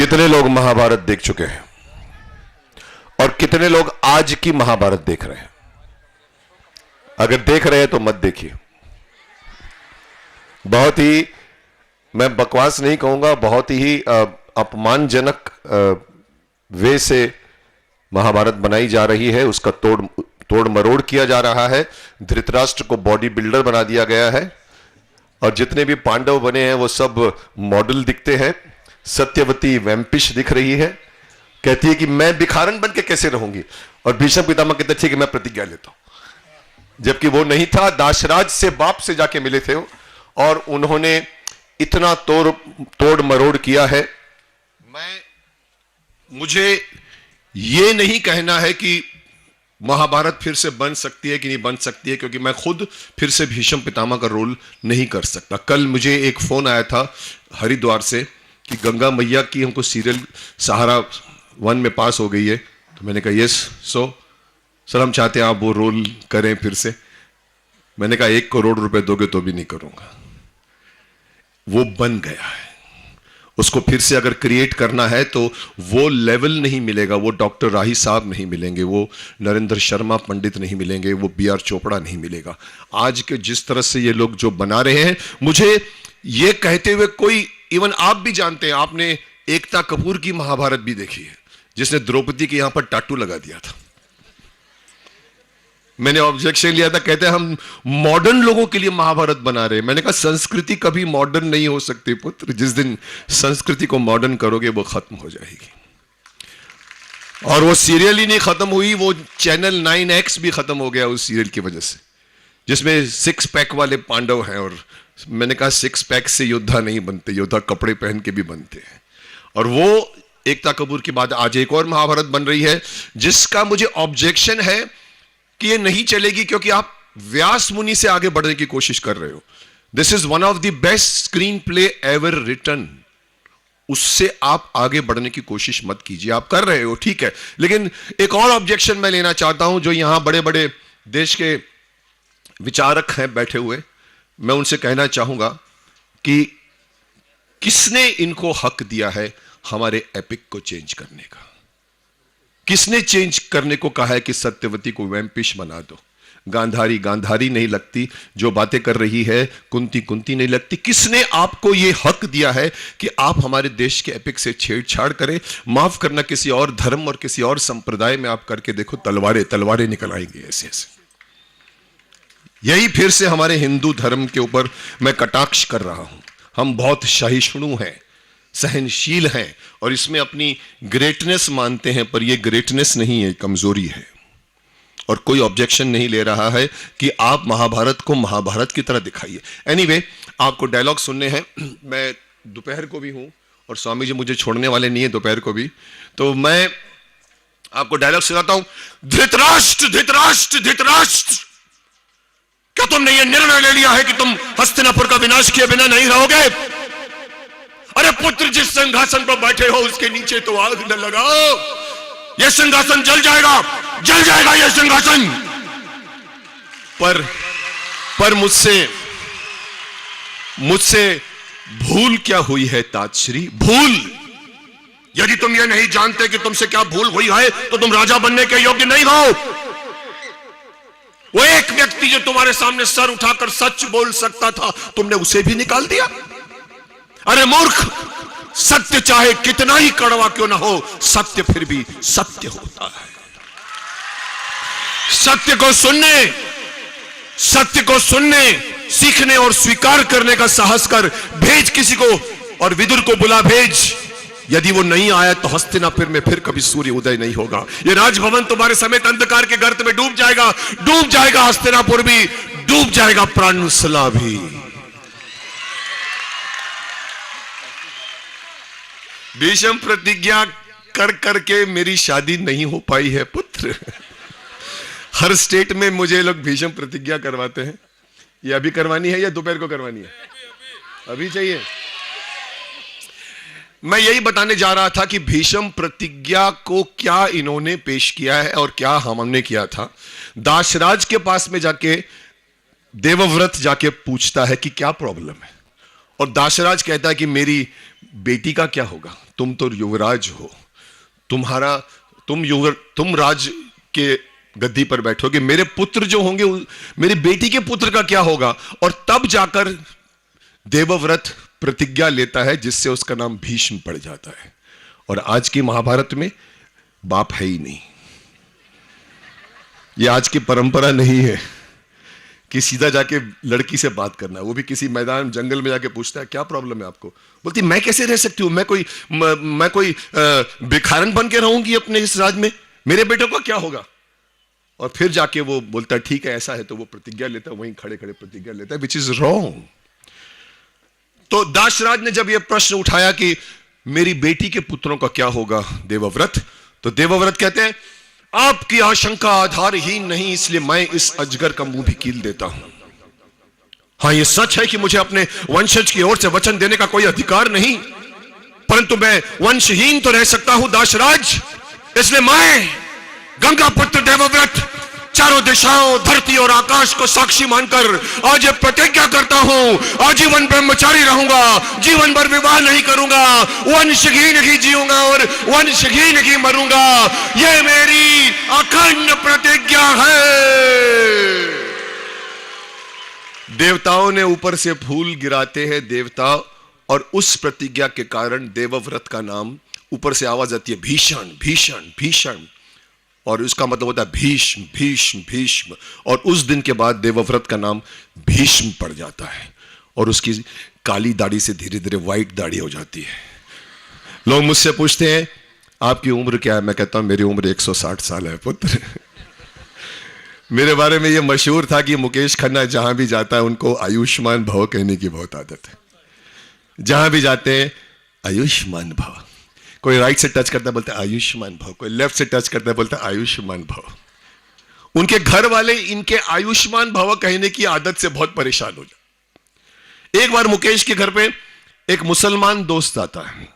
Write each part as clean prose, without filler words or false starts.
कितने लोग महाभारत देख चुके हैं और कितने लोग आज की महाभारत देख रहे हैं? अगर देख रहे हैं तो मत देखिए। बहुत ही, मैं बकवास नहीं कहूंगा, बहुत ही अपमानजनक वे से महाभारत बनाई जा रही है। उसका तोड़ मरोड़ किया जा रहा है। धृतराष्ट्र को बॉडी बिल्डर बना दिया गया है और जितने भी पांडव बने हैं वो सब मॉडल दिखते हैं। सत्यवती वैम्पिश दिख रही है, कहती है कि मैं भिखारन बन के कैसे रहूंगी, और भीष्म पितामह कहते ठीक है मैं प्रतिज्ञा लेता हूं। जबकि वो नहीं था, दाशराज से बाप से जाके मिले थे और उन्होंने इतना तोड़ मरोड़ किया है। मुझे ये नहीं कहना है कि महाभारत फिर से बन सकती है कि नहीं बन सकती है, क्योंकि मैं खुद फिर से भीष्म पितामह का रोल नहीं कर सकता। कल मुझे एक फोन आया था हरिद्वार से कि गंगा मैया की हमको सीरियल सहारा 1 में पास हो गई है। तो मैंने कहा यस सर हम चाहते हैं आप वो रोल करें फिर से। मैंने कहा 1 करोड़ रुपए दोगे तो भी नहीं करूंगा। वो बन गया है, उसको फिर से अगर क्रिएट करना है तो वो लेवल नहीं मिलेगा, वो डॉक्टर राही साहब नहीं मिलेंगे, वो नरेंद्र शर्मा पंडित नहीं मिलेंगे, वो BR चोपड़ा नहीं मिलेगा। आज के जिस तरह से ये लोग जो बना रहे हैं, मुझे ये कहते हुए कोई, इवन आप भी जानते हैं, आपने एकता कपूर की महाभारत भी देखी है जिसने द्रौपदी के यहां पर टाटू लगा दिया था। मैंने ऑब्जेक्शन लिया था, कहते हैं हम मॉडर्न लोगों के लिए महाभारत बना रहे हैं। मैंने कहा संस्कृति कभी मॉडर्न नहीं हो सकती पुत्र, जिस दिन संस्कृति को मॉडर्न करोगे वो खत्म हो जाएगी। और वो सीरियल ही नहीं खत्म हुई, वो चैनल 9X भी खत्म हो गया उस सीरियल की वजह से, जिसमें 6 पैक वाले पांडव हैं। और मैंने कहा 6 पैक से योद्धा नहीं बनते, योद्धा कपड़े पहन के भी बनते हैं। और वो एकता कपूर के बाद आज एक और महाभारत बन रही है जिसका मुझे ऑब्जेक्शन है कि ये नहीं चलेगी, क्योंकि आप व्यास मुनि से आगे बढ़ने की कोशिश कर रहे हो। This is one of the best screenplay ever written. उससे आप आगे बढ़ने की कोशिश मत कीजिए। आप कर रहे हो ठीक है, लेकिन एक और ऑब्जेक्शन मैं लेना चाहता हूं। जो यहां बड़े बड़े देश के विचारक हैं बैठे हुए, मैं उनसे कहना चाहूंगा कि किसने इनको हक दिया है हमारे एपिक को चेंज करने का? किसने चेंज करने को कहा है कि सत्यवती को वैम्पिश बना दो? गांधारी गांधारी नहीं लगती, जो बातें कर रही है कुंती कुंती नहीं लगती। किसने आपको यह हक दिया है कि आप हमारे देश के एपिक से छेड़छाड़ करें? माफ करना, किसी और धर्म और किसी और संप्रदाय में आप करके देखो, तलवारें निकल आएंगी ऐसे ऐसे। यही फिर से हमारे हिंदू धर्म के ऊपर मैं कटाक्ष कर रहा हूं। हम बहुत सहिष्णु हैं, सहनशील हैं और इसमें अपनी ग्रेटनेस मानते हैं, पर यह ग्रेटनेस नहीं है, कमजोरी है। और कोई ऑब्जेक्शन नहीं ले रहा है कि आप महाभारत को महाभारत की तरह दिखाइए। एनीवे, आपको डायलॉग सुनने हैं। मैं दोपहर को भी हूं और स्वामी जी मुझे छोड़ने वाले नहीं है दोपहर को भी, तो मैं आपको डायलॉग सुनाता हूं। धृतराष्ट्र धृतराष्ट्र धृतराष्ट्र, क्या तुमने यह निर्णय ले लिया है कि तुम हस्तिनापुर का विनाश किए बिना नहीं रहोगे? अरे पुत्र, जिस सिंहासन पर बैठे हो उसके नीचे तो आग न लगाओ। यह सिंहासन जल जाएगा यह सिंहासन। पर मुझसे भूल क्या हुई है ताजश्री? भूल? यदि तुम यह नहीं जानते कि तुमसे क्या भूल हुई है तो तुम राजा बनने के योग्य नहीं हो। वो एक व्यक्ति जो तुम्हारे सामने सर उठाकर सच बोल सकता था, तुमने उसे भी निकाल दिया। अरे मूर्ख, सत्य चाहे कितना ही कड़वा क्यों ना हो, सत्य फिर भी सत्य होता है। सत्य को सुनने, सीखने और स्वीकार करने का साहस कर। भेज किसी को, और विदुर को बुला भेज। यदि वो नहीं आया तो हस्तिनापुर में फिर कभी सूर्य उदय नहीं होगा। ये राजभवन तुम्हारे समेत अंधकार के गर्त में डूब जाएगा हस्तिनापुर भी, डूब जाएगा प्राणसला भी। भीष्म प्रतिज्ञा कर करके मेरी शादी नहीं हो पाई है पुत्र। हर स्टेट में मुझे लोग भीष्म प्रतिज्ञा करवाते हैं। ये अभी करवानी है या दोपहर को करवानी है? अभी चाहिए। मैं यही बताने जा रहा था कि भीष्म प्रतिज्ञा को क्या इन्होंने पेश किया है और क्या हमने किया था। दाशराज के पास में जाके देवव्रत जाके पूछता है कि क्या प्रॉब्लम है, और दाशराज कहता है कि मेरी बेटी का क्या होगा, तुम तो युवराज हो, तुम राज के गद्दी पर बैठोगे, मेरे पुत्र जो होंगे, मेरी बेटी के पुत्र का क्या होगा। और तब जाकर देवव्रत प्रतिज्ञा लेता है जिससे उसका नाम भीष्म पड़ जाता है। और आज की महाभारत में बाप है ही नहीं। यह आज की परंपरा नहीं है कि सीधा जाके लड़की से बात करना है, वो भी किसी मैदान जंगल में जाके पूछता है क्या प्रॉब्लम है आपको, बोलती मैं कैसे रह सकती हूं, मैं कोई भिखारन बन के रहूंगी अपने इस राज में, मेरे बेटों का क्या होगा। और फिर जाके वो बोलता है ठीक है ऐसा है, तो वो प्रतिज्ञा लेता है, वहीं खड़े खड़े प्रतिज्ञा लेता है, विच इज रॉन्ग। तो दाशराज ने जब यह प्रश्न उठाया कि मेरी बेटी के पुत्रों का क्या होगा देवव्रत, तो देवव्रत कहते हैं आपकी आशंका आधारहीन नहीं, इसलिए मैं इस अजगर का मुंह भी कील देता हूं। हां यह सच है कि मुझे अपने वंशज की ओर से वचन देने का कोई अधिकार नहीं, परंतु मैं वंशहीन तो रह सकता हूं दाशराज, इसलिए मैं गंगा पुत्र देवव्रत चारों दिशाओं धरती और आकाश को साक्षी मानकर आज ये प्रतिज्ञा करता हूं, आजीवन ब्रह्मचारी रहूंगा, जीवन भर विवाह नहीं करूंगा, वंशहीन ही जीऊंगा और वंशहीन ही मरूंगा, ये मेरी अखंड प्रतिज्ञा है। देवताओं ने ऊपर से फूल गिराते हैं देवता, और उस प्रतिज्ञा के कारण देवव्रत का नाम, ऊपर से आवाज आती है भीषण भीषण भीषण, और उसका मतलब होता है भीष्म भीष्म भीष्म। और उस दिन के बाद देवव्रत का नाम भीष्म पड़ जाता है, और उसकी काली दाढ़ी से धीरे धीरे व्हाइट दाढ़ी हो जाती है। लोग मुझसे पूछते हैं आपकी उम्र क्या है, मैं कहता हूं मेरी उम्र 160 साल है पुत्र। मेरे बारे में यह मशहूर था कि मुकेश खन्ना जहां भी जाता है उनको आयुष्मान भव कहने की बहुत आदत है, जहां भी जाते हैं आयुष्मान भव, कोई राइट से टच करता है बोलता है आयुष्मान भव, कोई लेफ्ट से टच करता है बोलता है आयुष्मान भव। उनके घर वाले इनके आयुष्मान भव कहने की आदत से बहुत परेशान हो जाते। एक बार मुकेश के घर पे एक मुसलमान दोस्त आता है,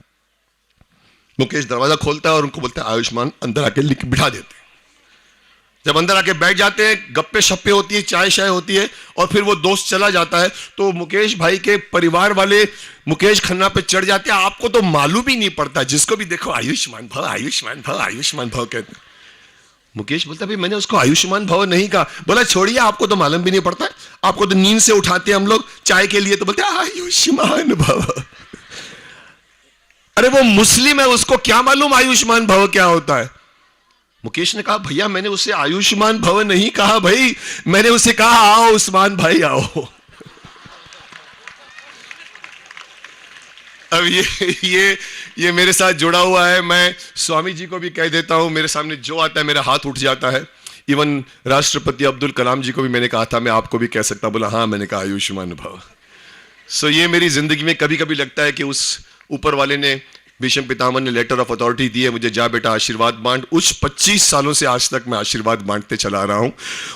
मुकेश दरवाजा खोलता है और उनको बोलता है आयुष्मान, अंदर आके लिख बिठा देते हैं। जब अंदर आके बैठ जाते हैं, गप्पे शप्पे होती है, चाय शाय होती है, और फिर वो दोस्त चला जाता है, तो मुकेश भाई के परिवार वाले मुकेश खन्ना पे चढ़ जाते हैं। आपको तो मालूम ही नहीं पड़ता, जिसको भी देखो आयुष्मान भव आयुष्मान भव आयुष्मान भव कहते। मुकेश बोलता भाई मैंने उसको आयुष्मान भव नहीं कहा। बोला छोड़िए, आपको तो मालूम भी नहीं पड़ता, आपको तो नींद से उठाते हैं हम लोग चाय के लिए, तो बोलते आयुष्मान भव। अरे वो मुस्लिम है, उसको क्या मालूम आयुष्मान भव क्या होता है। मुकेश ने कहा भैया मैंने उसे आयुष्मान भव नहीं कहा भाई, मैंने उसे कहा आओ उस्मान भाई आओ। अब ये मेरे साथ जुड़ा हुआ है, मैं स्वामी जी को भी कह देता हूं, मेरे सामने जो आता है मेरा हाथ उठ जाता है। इवन राष्ट्रपति अब्दुल कलाम जी को भी मैंने कहा था मैं आपको भी कह सकता, बोला हाँ मैंने कहा आयुष्मान भव। सो ये मेरी जिंदगी में कभी कभी लगता है कि उस ऊपर वाले ने, भीष्म पितामह ने लेटर ऑफ अथॉरिटी दी है मुझे, जा बेटा आशीर्वाद बांट। उस 25 सालों से आज तक मैं आशीर्वाद बांटते चला रहा हूं,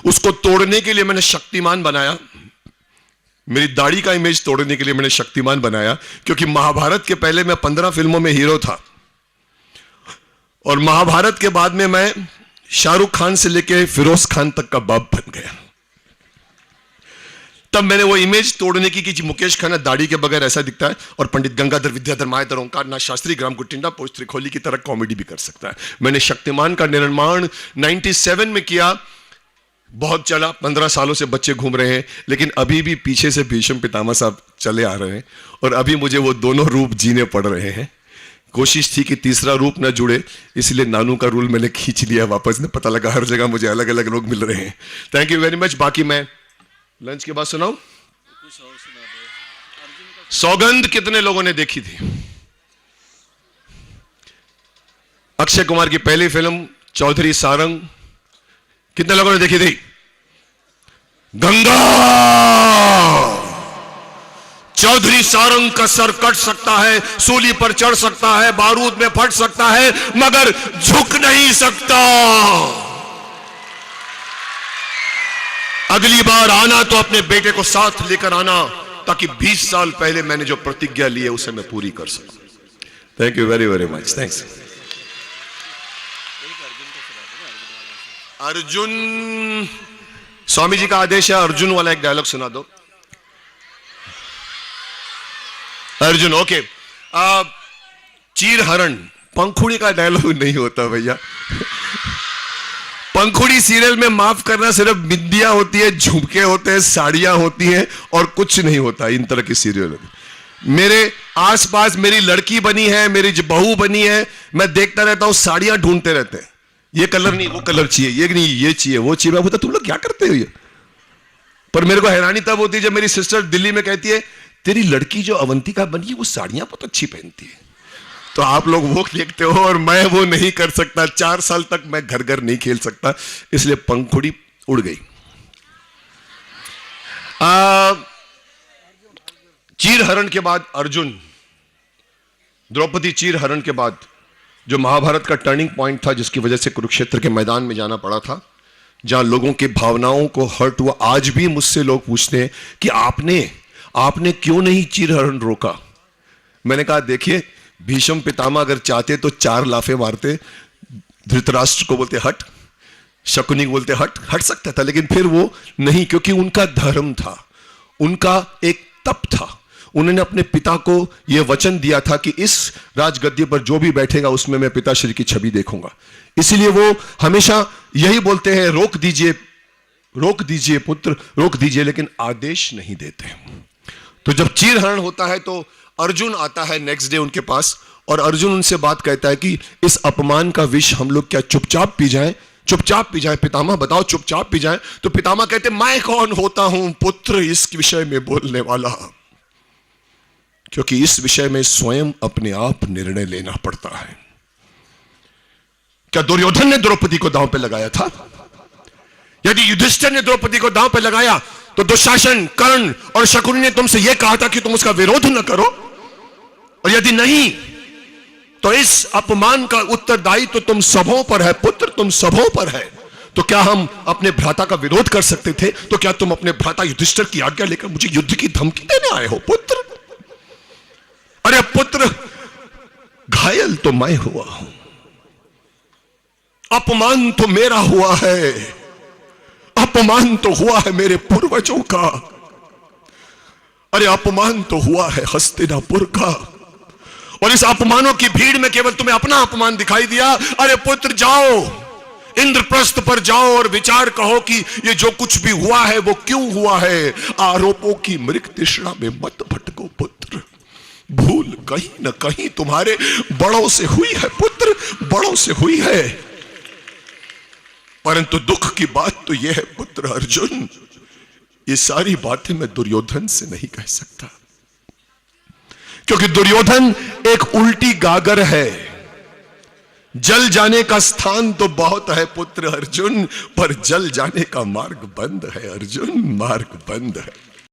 उसको तोड़ने के लिए मैंने शक्तिमान बनाया, मेरी दाढ़ी का इमेज तोड़ने के लिए मैंने शक्तिमान बनाया, क्योंकि महाभारत के पहले मैं 15 फिल्मों में हीरो था, और महाभारत के बाद में मैं शाहरुख खान से लेके फिरोज खान तक का बाप बन गया। तब मैंने वो इमेज तोड़ने की कि मुकेश खन्ना दाढ़ी के बगैर ऐसा दिखता है, और पंडित गंगाधर विद्याधर मायाधर ओंकारनाथ शास्त्री ग्राम गुट्टिंडा पोस्ट त्रिखोली की तरह कॉमेडी भी कर सकता है। मैंने शक्तिमान का निर्माण 97 में किया, बहुत चला, 15 सालों से बच्चे घूम रहे हैं, लेकिन अभी भी पीछे से भीष्म पितामह साहब चले आ रहे हैं, और अभी मुझे वो दोनों रूप जीने पड़ रहे हैं। कोशिश थी कि तीसरा रूप न जुड़े, इसलिए नानू का रूल मैंने खींच लिया वापस, ने पता लगा हर जगह मुझे अलग अलग लोग मिल रहे हैं। Thank you very much. बाकी मैं लंच के बाद सुनाऊं? सौगंध कितने लोगों ने देखी थी? अक्षय कुमार की पहली फिल्म चौधरी सारंग कितने लोगों ने देखी थी? गंगा चौधरी सारंग का सर कट सकता है, सूली पर चढ़ सकता है, बारूद में फट सकता है, मगर झुक नहीं सकता। अगली बार आना तो अपने बेटे को साथ लेकर आना, ताकि 20 साल पहले मैंने जो प्रतिज्ञा ली है उसे मैं पूरी कर सकूं। Thank you very very much. Thanks. Arjun, Swami ji का आदेश है अर्जुन वाला एक डायलॉग सुना दो। अर्जुन, ओके। चीर हरण, पंखुड़ी का डायलॉग नहीं होता भैया। पंखुड़ी सीरियल में माफ करना सिर्फ बिंदियां होती है, झुमके होते हैं, साड़ियां होती हैं और कुछ नहीं होता इन तरह की सीरियल में। मेरे आसपास मेरी लड़की बनी है, मेरी बहू बनी है, मैं देखता रहता हूं, साड़ियां ढूंढते रहते हैं, ये कलर नहीं वो कलर चाहिए, ये नहीं ये चाहिए वो चाहिए। मैं बोलता तुम लोग क्या करते हो ये? पर मेरे को हैरानी तब होती है जब मेरी सिस्टर दिल्ली में कहती है तेरी लड़की जो अवंतिका बनी है वो साड़ियां बहुत अच्छी पहनती है। तो आप लोग वो देखते हो और मैं वो नहीं कर सकता। 4 साल तक मैं घर घर नहीं खेल सकता, इसलिए पंखुड़ी उड़ गई। चीर हरण के बाद अर्जुन, द्रौपदी चीर हरण के बाद जो महाभारत का टर्निंग पॉइंट था, जिसकी वजह से कुरुक्षेत्र के मैदान में जाना पड़ा था, जहां लोगों के भावनाओं को हर्ट हुआ। आज भी मुझसे लोग पूछते हैं कि आपने क्यों नहीं चीर हरण रोका? मैंने कहा देखिए, भीष्म पितामह अगर चाहते तो 4 लाफे मारते, धृतराष्ट्र को बोलते हट, शकुनी को बोलते हट सकता था, लेकिन फिर वो नहीं, क्योंकि उनका धर्म था, उनका एक तप था। उन्होंने अपने पिता को यह वचन दिया था कि इस राजगद्दी पर जो भी बैठेगा उसमें मैं पिताश्री की छवि देखूंगा। इसलिए वो हमेशा यही बोलते हैं, रोक दीजिए पुत्र, रोक दीजिए, लेकिन आदेश नहीं देते। तो जब चीर हरण होता है तो अर्जुन आता है नेक्स्ट डे उनके पास, और अर्जुन उनसे बात कहता है कि इस अपमान का विष हम लोग क्या चुपचाप पी जाएं पितामह, बताओ चुपचाप पी जाएं? तो पितामह कहते मैं कौन होता हूं पुत्र इस विषय में बोलने वाला, क्योंकि इस विषय में स्वयं अपने आप निर्णय लेना पड़ता है। क्या दुर्योधन ने द्रौपदी को दांव पे लगाया था? यदि युधिष्ठिर ने द्रौपदी को दांव पे लगाया तो दुशासन, कर्ण और शकुनी ने तुमसे यह कहा था कि तुम उसका विरोध न करो, और यदि नहीं तो इस अपमान का उत्तरदायित्व तो तुम सबों पर है पुत्र, तुम सबों पर है। तो क्या हम अपने भ्राता का विरोध कर सकते थे? तो क्या तुम अपने भ्राता युधिष्ठिर की आज्ञा लेकर मुझे युद्ध की धमकी देने आए हो पुत्र? अरे पुत्र, घायल तो मैं हुआ हूं, अपमान तो मेरा हुआ है, अपमान तो हुआ है मेरे पूर्वजों का, अरे अपमान तो हुआ है हस्तिनापुर का, और इस अपमानों की भीड़ में केवल तुम्हें अपना अपमान दिखाई दिया। अरे पुत्र जाओ, इंद्रप्रस्थ पर जाओ और विचार कहो कि ये जो कुछ भी हुआ है वो क्यों हुआ है। आरोपों की मृग तृष्णा में मत भटको पुत्र, भूल कहीं न कहीं तुम्हारे बड़ों से हुई है पुत्र, बड़ों से हुई है। परंतु दुख की बात तो यह है पुत्र अर्जुन, ये सारी बातें मैं दुर्योधन से नहीं कह सकता, क्योंकि दुर्योधन एक उल्टी गागर है। जल जाने का स्थान तो बहुत है पुत्र अर्जुन, पर जल जाने का मार्ग बंद है अर्जुन, मार्ग बंद है।